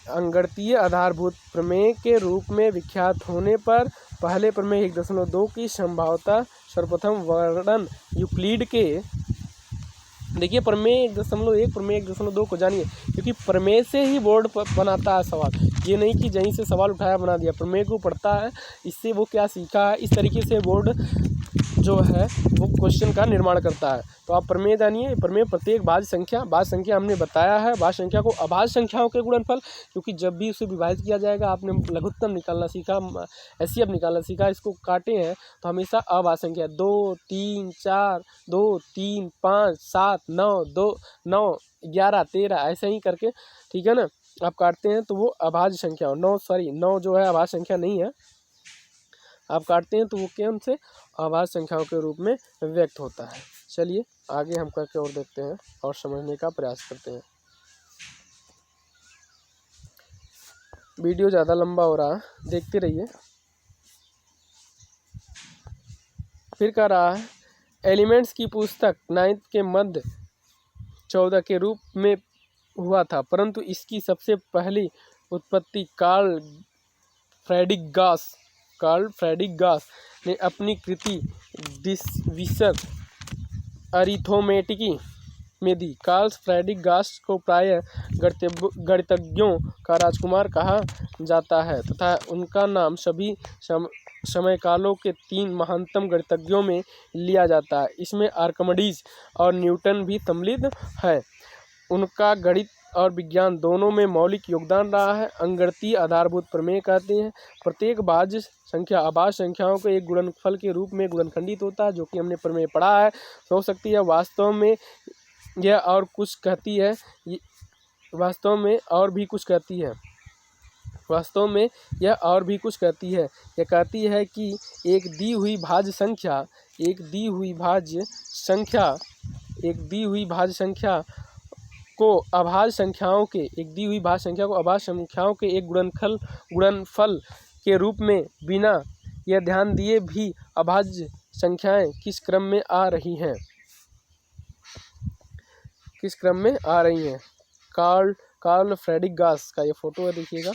अंगणितीय आधारभूत प्रमेय के रूप में विख्यात होने पर पहले प्रमेय 1.2 की संभाव्यता सर्वप्रथम वर्णन यूक्लिड के, देखिए प्रमेय 1.1 प्रमेय 1.2 को जानिए, क्योंकि प्रमेय से ही बोर्ड बनाता है सवाल। ये नहीं कि जहीं से सवाल उठाया बना दिया, प्रमेय को पढ़ता है, इससे वो क्या सीखा है, इस तरीके से बोर्ड जो है वो क्वेश्चन का निर्माण करता है। तो आप प्रमेय जानिए। प्रमेय प्रत्येक भाज्य संख्या हमने बताया है, भाज्य संख्या को अभाज्य संख्याओं के गुणनफल, क्योंकि जब भी उसे विभाजित किया जाएगा, आपने लघुत्तम निकालना सीखा, एचसीएफ निकालना सीखा, इसको काटे हैं तो हमेशा अभाज्य संख्या 2, 3, 4, 2, 3, 5, 7, 9, 2, 9, 11, 13 ऐसे ही करके, ठीक है ना, आप काटते हैं तो वो अभाज्य संख्या 9 जो है अभाज्य संख्या नहीं है, आप काटते हैं तो वो क्या हमसे अभाज्य संख्याओं के रूप में व्यक्त होता है। चलिए आगे हम करके और देखते हैं और समझने का प्रयास करते हैं। वीडियो ज़्यादा लंबा हो रहा है, देखते रहिए। फिर कह रहा है एलिमेंट्स की पुस्तक 9th के मध्य 14 के रूप में हुआ था, परंतु इसकी सबसे पहली उत्पत्ति कार्ल फ्रेडरिक गास ने अपनी कृति विसर अरिथोमेटिकी में दी। कार्ल फ्रेडरिक गास को प्रायः गणितज्ञों का राजकुमार कहा जाता है तथा उनका नाम सभी समयकालों के 3 महानतम गणितज्ञों में लिया जाता है। इसमें आर्किमिडीज और न्यूटन भी सम्मिलित है। उनका गणित और विज्ञान दोनों में मौलिक योगदान रहा है। अंगणितीय आधारभूत प्रमेय कहते हैं प्रत्येक भाज्य संख्या अभाज्य संख्याओं के एक गुणनफल के रूप में गुणनखंडित होता है, जो कि हमने प्रमेय पढ़ा है। हो सकती है वास्तव में यह और कुछ कहती है, वास्तव में यह और भी कुछ कहती है। यह कहती है कि एक दी हुई भाज्य संख्या को अभाज्य संख्याओं के एक गुणनफल के रूप में बिना यह ध्यान दिए भी अभाज्य संख्याएं किस क्रम में आ रही हैं कार्ल फ्रेडरिक गास का ये फोटो है, देखिएगा।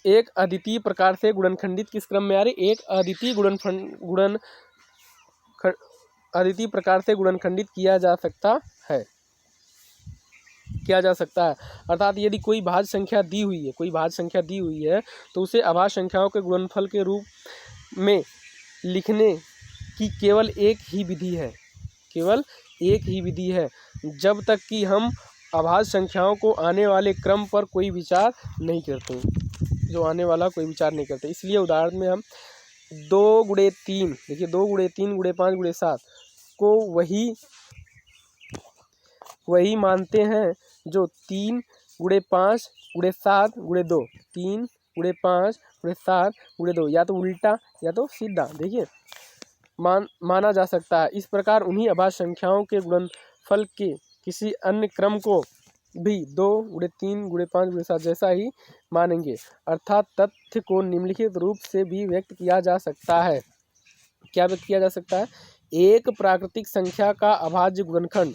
एक अद्वितीय प्रकार से गुणनखंडित किस क्रम में आ रही? एक अद्वितीय प्रकार से गुणनखंडित किया जा सकता है, अर्थात यदि कोई भाज्य संख्या दी हुई है तो उसे अभाज्य संख्याओं के गुणनफल के रूप में लिखने की केवल एक ही विधि है, जब तक कि हम अभाज्य संख्याओं को आने वाले क्रम पर कोई विचार नहीं करते, इसलिए उदाहरण में हम 2 × 3, देखिए 2 × 3 × 5 × 7 को वही मानते हैं जो 3 × 5 × 7 × 2, 3 × 5 × 7 × 2, या तो उल्टा या तो सीधा, देखिए माना जा सकता है। इस प्रकार उन्हीं अभाज्य संख्याओं के गुणनफल के किसी अन्य क्रम को भी 2 × 3 × 5 × 7 जैसा ही मानेंगे, अर्थात तथ्य को निम्नलिखित रूप से भी व्यक्त किया जा सकता है। क्या व्यक्त किया जा सकता है? एक प्राकृतिक संख्या का अभाज्य गुणनखंड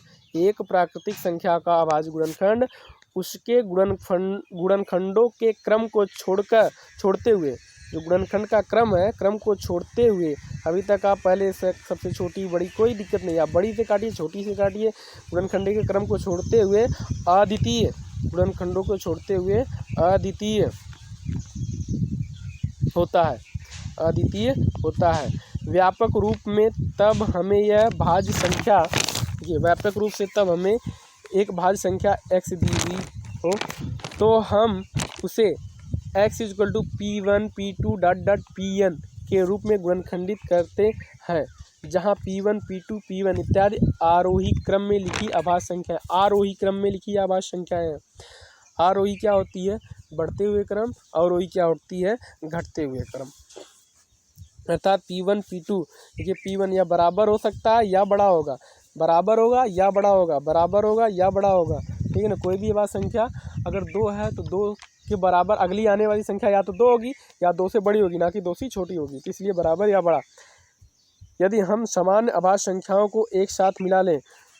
उसके गुणनखंडों के क्रम को छोड़ते हुए, जो गुणनखंड का क्रम है, क्रम को छोड़ते हुए, अभी तक आप पहले से सबसे छोटी बड़ी कोई दिक्कत नहीं, आप बड़ी से काटिए छोटी से काटिए, गुणनखंड के क्रम को छोड़ते हुए अद्वितीय होता है। व्यापक रूप में तब हमें एक भाज्य संख्या x दी हुई हो तो हम उसे x = p1 p2 ... pn के रूप में गुणनखंडित करते हैं, जहाँ p1 p2 p1 इत्यादि आरोही क्रम में लिखी अभाज्य संख्या है। आरोही क्या होती है? बढ़ते हुए क्रम। अवरोही क्या होती है? घटते हुए क्रम। अर्थात p1 p2, देखिए p1 या बराबर हो सकता है या बड़ा होगा, बराबर होगा या बड़ा होगा, ठीक है ना। कोई भी अभाज्य संख्या अगर 2 है तो 2 के बराबर अगली आने वाली संख्या या तो 2 होगी या 2 से बड़ी होगी, ना कि 2 से छोटी होगी, तो इसलिए बराबर या बड़ा। यदि हम समान अभाज्य संख्याओं को एक साथ मिला लें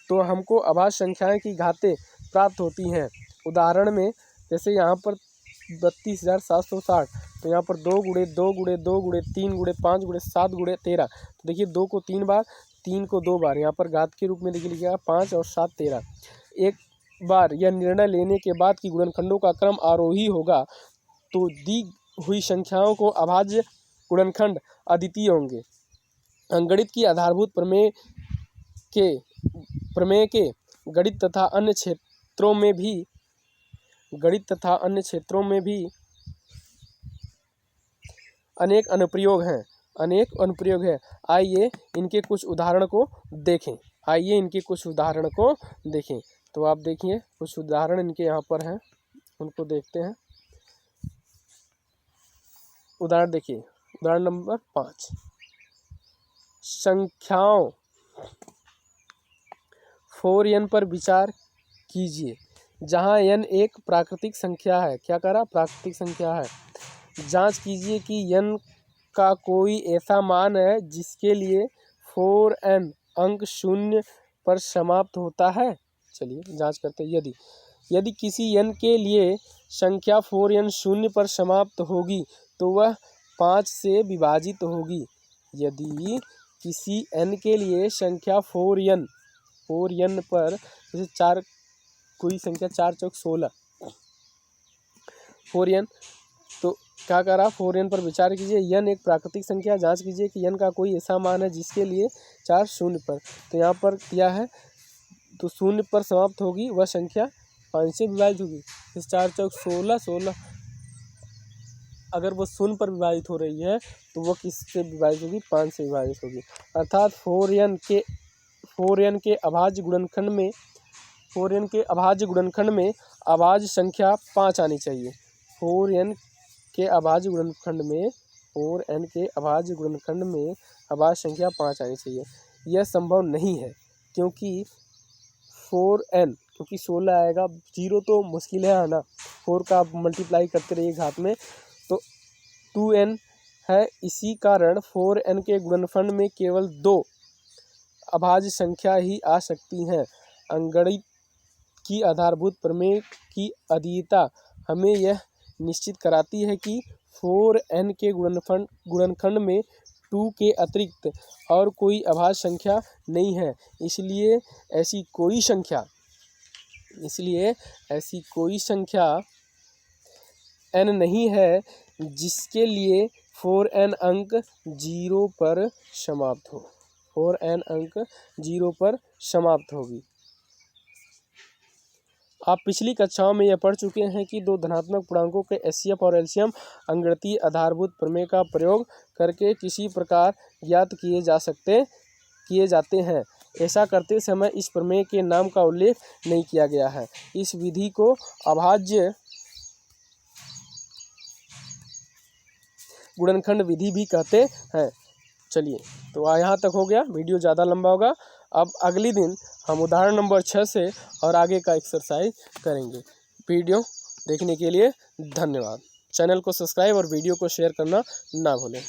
तो हमको अभाज्य संख्याएं की घातें प्राप्त होती हैं। उदाहरण में जैसे यहाँ पर 32,760, तो यहाँ पर 2 × 2 × 2 × 3 × 5 × 7 × 13, तो देखिए 2 को 3 बार, 3 को 2 बार, यहाँ पर घात के रूप में देखिए लिखा 5 और 7 13। एक बार यह निर्णय लेने के बाद कि गुणनखंडों का क्रम आरोही होगा तो दी हुई संख्याओं को अभाज्य गुणनखंड अद्वितीय होंगे। अंकगणित की आधारभूत प्रमेय के गणित तथा अन्य क्षेत्रों में भी अनेक अनुप्रयोग हैं। आइए इनके कुछ उदाहरण को देखें। तो आप देखिए कुछ उदाहरण इनके यहाँ पर हैं, उनको देखते हैं। उदाहरण देखिए, उदाहरण नंबर 5, संख्याओं 4n पर विचार कीजिए, जहाँ n एक प्राकृतिक संख्या है। क्या करा? प्राकृतिक संख्या है। जांच कीजिए कि n का कोई ऐसा मान है जिसके लिए 4n अंक 0 पर समाप्त होता है। चलिए जांच करते हैं। यदि किसी n के लिए संख्या 4n 0 पर समाप्त होगी तो वह 5 से विभाजित होगी। यदि किसी n के लिए संख्या 4n पर, जैसे कोई संख्या 4 चौक 16, 4n, तो क्या करा? 4n पर विचार कीजिए, n एक प्राकृतिक संख्या। जांच कीजिए कि n का कोई ऐसा मान है जिसके लिए 4 0 पर, तो यहाँ पर क्या है, तो 0 पर समाप्त होगी वह संख्या 5 से विभाजित होगी। इस 4 चौक 16, अगर वो 0 पर विभाजित हो रही है तो वो किससे विभाजित होगी? 5 से विभाजित होगी। अर्थात 4n के अभाज्य गुणनखंड में अभाज्य संख्या 5 आनी चाहिए। 4n के अभाज्य गुणनखंड में अभाज्य संख्या 5 आनी चाहिए। यह संभव नहीं है क्योंकि 16 आएगा, 0 तो मुश्किल है ना, 4 का आप मल्टीप्लाई करते रहिए घात में, तो 2n है। इसी कारण 4n के गुणनफल में केवल 2 अभाज्य संख्या ही आ सकती हैं। अंकगणित की आधारभूत प्रमेय की अधीयता हमें यह निश्चित कराती है कि 4n के गुणनखंड में 2 के अतिरिक्त और कोई अभाज्य संख्या नहीं है। इसलिए ऐसी कोई संख्या n नहीं है जिसके लिए 4n अंक 0 पर समाप्त हो। 4n अंक 0 पर समाप्त होगी। आप पिछली कक्षाओं में यह पढ़ चुके हैं कि दो धनात्मक पूर्णांकों के एचसीएफ और एलसीएम अंकगणितीय आधारभूत प्रमेय का प्रयोग करके किसी प्रकार ज्ञात किए जाते हैं। ऐसा करते समय इस प्रमेय के नाम का उल्लेख नहीं किया गया है। इस विधि को अभाज्य गुणनखंड विधि भी कहते हैं। चलिए, तो यहाँ तक हो गया, वीडियो ज़्यादा लंबा होगा। अब अगले दिन हम उदाहरण नंबर 6 से और आगे का एक्सरसाइज करेंगे। वीडियो देखने के लिए धन्यवाद। चैनल को सब्सक्राइब और वीडियो को शेयर करना ना भूलें।